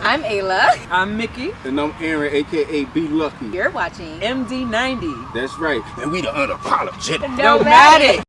I'm Ayla. I'm Mickey. And I'm Aaron, aka Be Lucky. You're watching MD90. That's right. And we the unapologetic. Nomadic.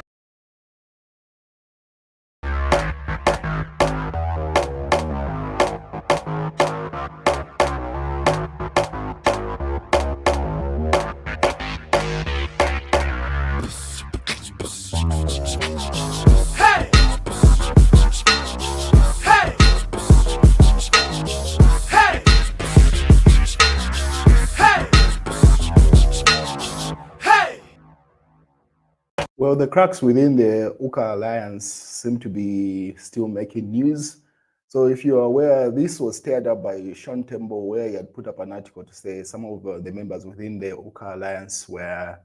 Well, the cracks within the UCA alliance seem to be still making news. So if you're aware, this was stirred up by Sean Tembo, where he had put up an article to say some of the members within the UCA alliance were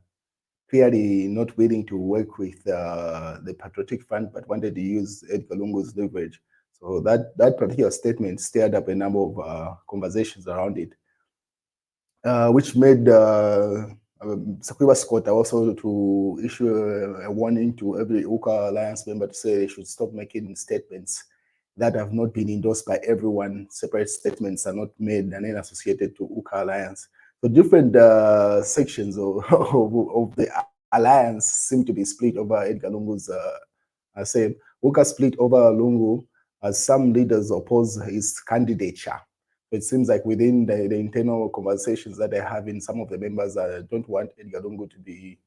clearly not willing to work with the Patriotic Front, but wanted to use Edgar Lungu's leverage. So that particular statement stirred up a number of conversations around it, which made Sakuba Scott also to issue a warning to every UCA Alliance member to say they should stop making statements that have not been endorsed by everyone. Separate statements are not made and then associated to UCA Alliance. So different sections of the alliance seem to be split over Edgar Lungu's say UCA split over Lungu as some leaders oppose his candidature. It seems like within the internal conversations that they are having, some of the members don't want Edgar Lungu to be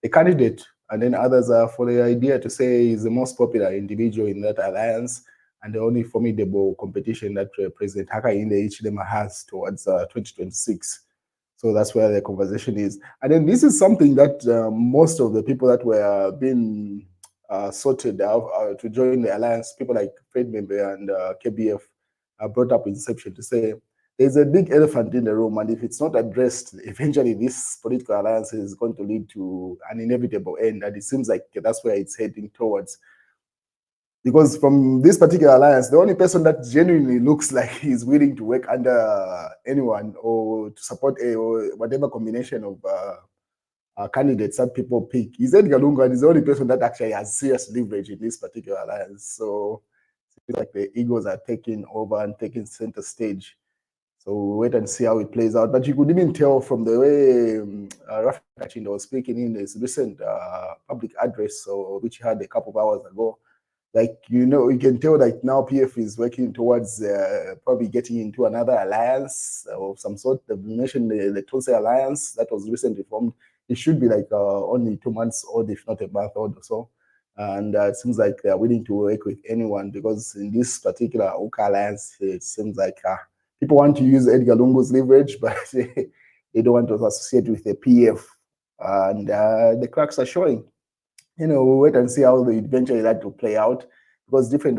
a candidate, and then others are for the idea to say he's the most popular individual in that alliance and the only formidable competition that President Hakainde Hichilema has towards 2026. So that's where the conversation is. And then this is something that most of the people that were being sorted out to join the alliance, people like Fred Membe and KBF, brought up inception to say there's a big elephant in the room, and if it's not addressed, eventually this political alliance is going to lead to an inevitable end, and it seems like that's where it's heading towards. Because from this particular alliance, the only person that genuinely looks like he's willing to work under anyone or to support or whatever combination of candidates that people pick is Edgar Lungu, and is the only person that actually has serious leverage in this particular alliance. So it's like the egos are taking over and taking center stage. So we'll wait and see how it plays out. But you could even tell from the way Rafi Kachindo was speaking in his recent public address, which he had a couple of hours ago, like, you know, you can tell that now PF is working towards probably getting into another alliance of some sort. They mentioned the Tulsi Alliance that was recently formed. It should be like only 2 months old, if not a month old or so. And it seems like they're willing to work with anyone, because in this particular UCA alliance, it seems like people want to use Edgar Lungu's leverage, but they don't want to associate with the PF. And the cracks are showing. You know, we'll wait and see how eventually that will play out, because different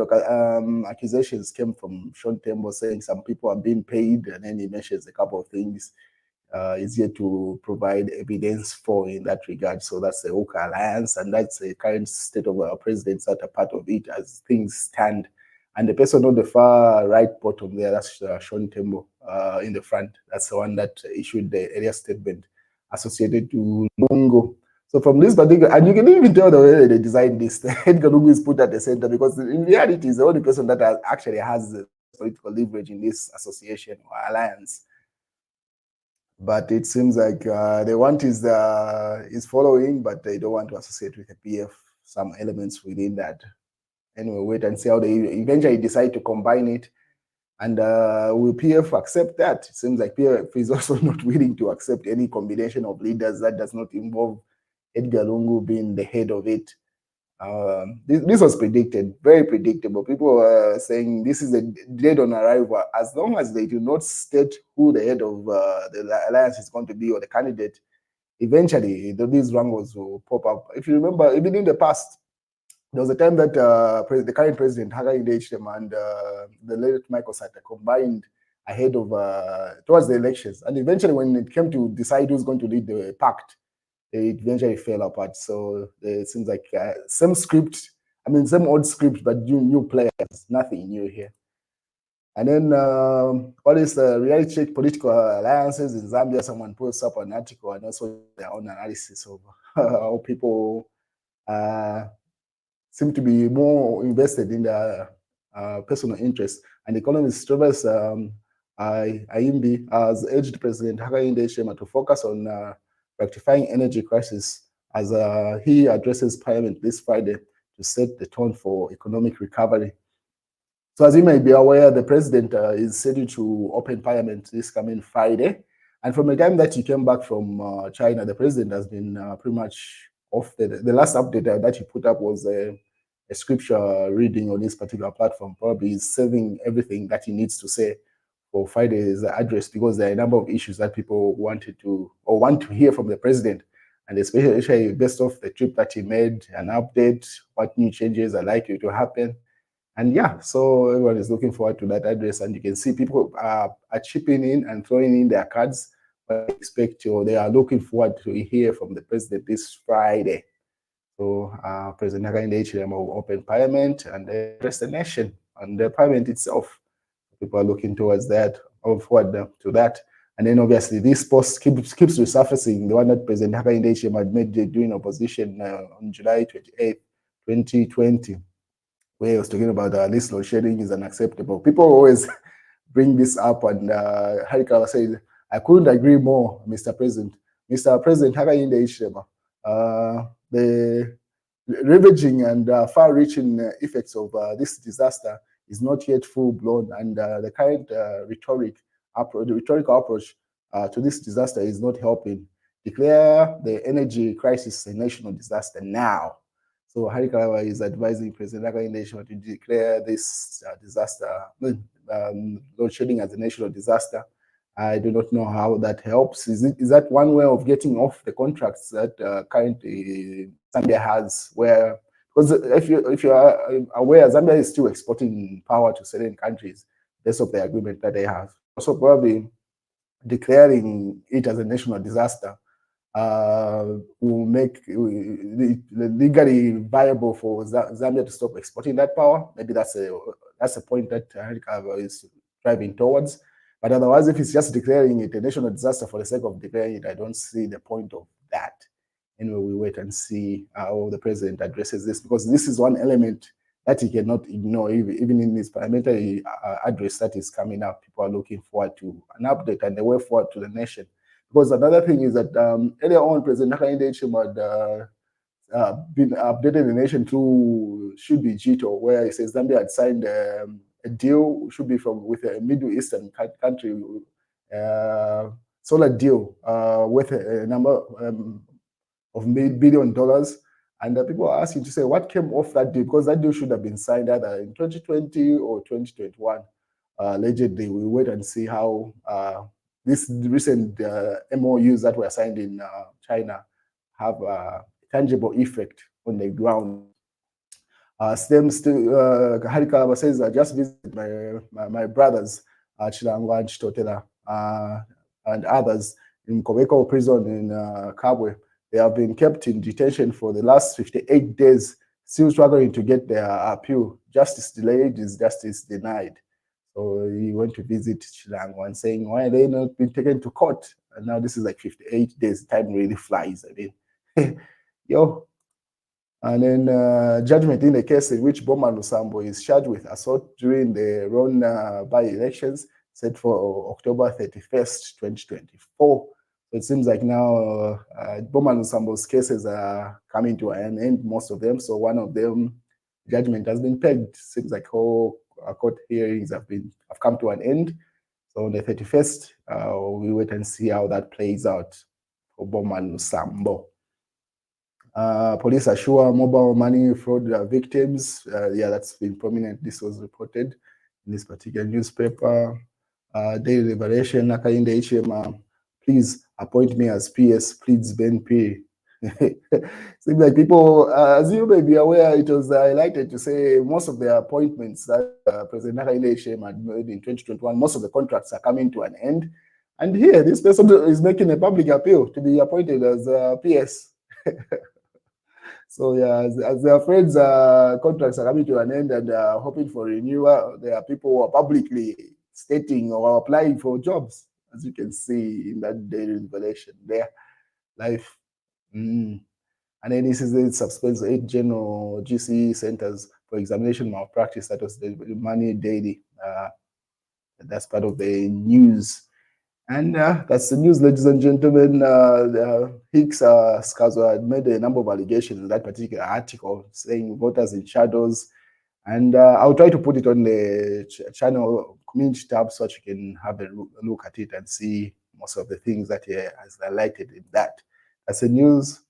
accusations came from Sean Tembo saying some people are being paid, and then he mentions a couple of things is yet to provide evidence for in that regard. So that's the UCA alliance, and that's the current state of our presidents that are part of it as things stand. And the person on the far right bottom there, that's Sean Tembo in the front. That's the one that issued the earlier statement associated to Lungu. So from this particular, and you can even tell the way they designed this, Edgar Lungu is put at the center, because in reality, he's the only person that actually has the political leverage in this association or alliance. But it seems like they want is following, but they don't want to associate with the PF some elements within that. Anyway, wait and see how they eventually decide to combine it. And will PF accept that? It seems like PF is also not willing to accept any combination of leaders that does not involve Edgar Lungu being the head of it. This was predicted, very predictable. People were saying this is a dead on arrival. As long as they do not state who the head of the alliance is going to be or the candidate, eventually these wrangles will pop up. If you remember, even in the past, there was a time that the current president, Hakainde Hichilema, and the late Michael Sata combined ahead of towards the elections. And eventually, when it came to decide who's going to lead the pact, it eventually fell apart. So it seems like same script, same old script, but new players, nothing new here. And then all these reality check political alliances in Zambia, someone posts up an article and also their own analysis of how people seem to be more invested in their personal interests. And economist Travis Ayimbi has urged President Hakainde Hichilema to focus on rectifying energy crisis as he addresses Parliament this Friday to set the tone for economic recovery. So as you may be aware, the president is scheduled to open Parliament this coming Friday. And from the time that he came back from China, the president has been pretty much off. The last update that he put up was a scripture reading on this particular platform. Probably he's saving everything that he needs to say for Friday's address, because there are a number of issues that people wanted to or want to hear from the president, and especially based off the trip that he made, an update, what new changes are likely to happen. And yeah, so everyone is looking forward to that address, and you can see people are chipping in and throwing in their cards. But expect or they are looking forward to hear from the president this Friday. So President Hakainde Hichilema will open Parliament and address the nation and the Parliament itself. People are looking towards that, or forward to that. And then obviously this post keeps resurfacing, the one that President Hakainde Hichilema had made during opposition on July 28, 2020, where he was talking about this load shedding is unacceptable. People always bring this up, and Harikawa said, I couldn't agree more, Mr. President. Mr. President Hakainde Hichilema, the ravaging and far-reaching effects of this disaster is not yet full-blown, and the current rhetorical approach to this disaster is not helping. Declare the energy crisis a national disaster now. So Harikawa is advising President Hakainde Hichilema to declare this load shedding as a national disaster. I do not know how that helps. Is that one way of getting off the contracts that currently Zambia has? Where, because if you are aware, Zambia is still exporting power to certain countries based on the agreement that they have. Also, probably declaring it as a national disaster will make it legally viable for Zambia to stop exporting that power. Maybe that's a point that Harikawa is driving towards. But otherwise, if it's just declaring it a national disaster for the sake of declaring it, I don't see the point of that. Anyway, we wait and see how the president addresses this, because this is one element that he cannot ignore. Even in his parliamentary address that is coming up, people are looking forward to an update and the way forward to the nation. Because another thing is that earlier on, President Hakainde Hichilema had been updated the nation through should be Jito, where he says Zambia had signed a deal, should be with a Middle Eastern country, solar deal with a number of $1 billion. And people are asking to say what came off that deal, because that deal should have been signed either in 2020 or 2021. Allegedly, we wait and see how these recent MOUs that were signed in China have a tangible effect on the ground. Harikawa says, I just visited my brothers, Chilangwa and Chitotela, and others in Kobeko prison in Kabwe. They have been kept in detention for the last 58 days, still struggling to get their appeal. Justice delayed is justice denied. So he went to visit Chilangwa and saying, why are they not been taken to court? And now this is like 58 days. Time really flies. I mean, yo. And then judgment in the case in which Boma Lusambo is charged with assault during the Ron by-elections set for October 31st, 2024. So it seems like now Boma Lusambo's cases are coming to an end, most of them. So one of them, judgment has been pegged. Seems like all court hearings have come to an end. So on the 31st, we wait and see how that plays out for Boma Lusambo. Police assure mobile money fraud victims. Yeah, that's been prominent. This was reported in this particular newspaper. Daily Liberation, Hakainde Hichilema, please appoint me as PS, pleads Ben P. Seems like people, as you may be aware, it was highlighted to say most of the appointments that President Hakainde Hichilema had made in 2021, most of the contracts are coming to an end. And here, this person is making a public appeal to be appointed as PS. So yeah, as their friends' contracts are coming to an end and hoping for renewal, there are people who are publicly stating or applying for jobs, as you can see in that daily revelation there. Life. And then this is it suspends 8 general GC centers for examination malpractice. That was the money daily that's part of the news. And that's the news, ladies and gentlemen. Hicks Skazo had made a number of allegations in that particular article, saying voters in shadows. And I'll try to put it on the channel community tab so that you can have a look at it and see most of the things that he has highlighted in that. That's the news.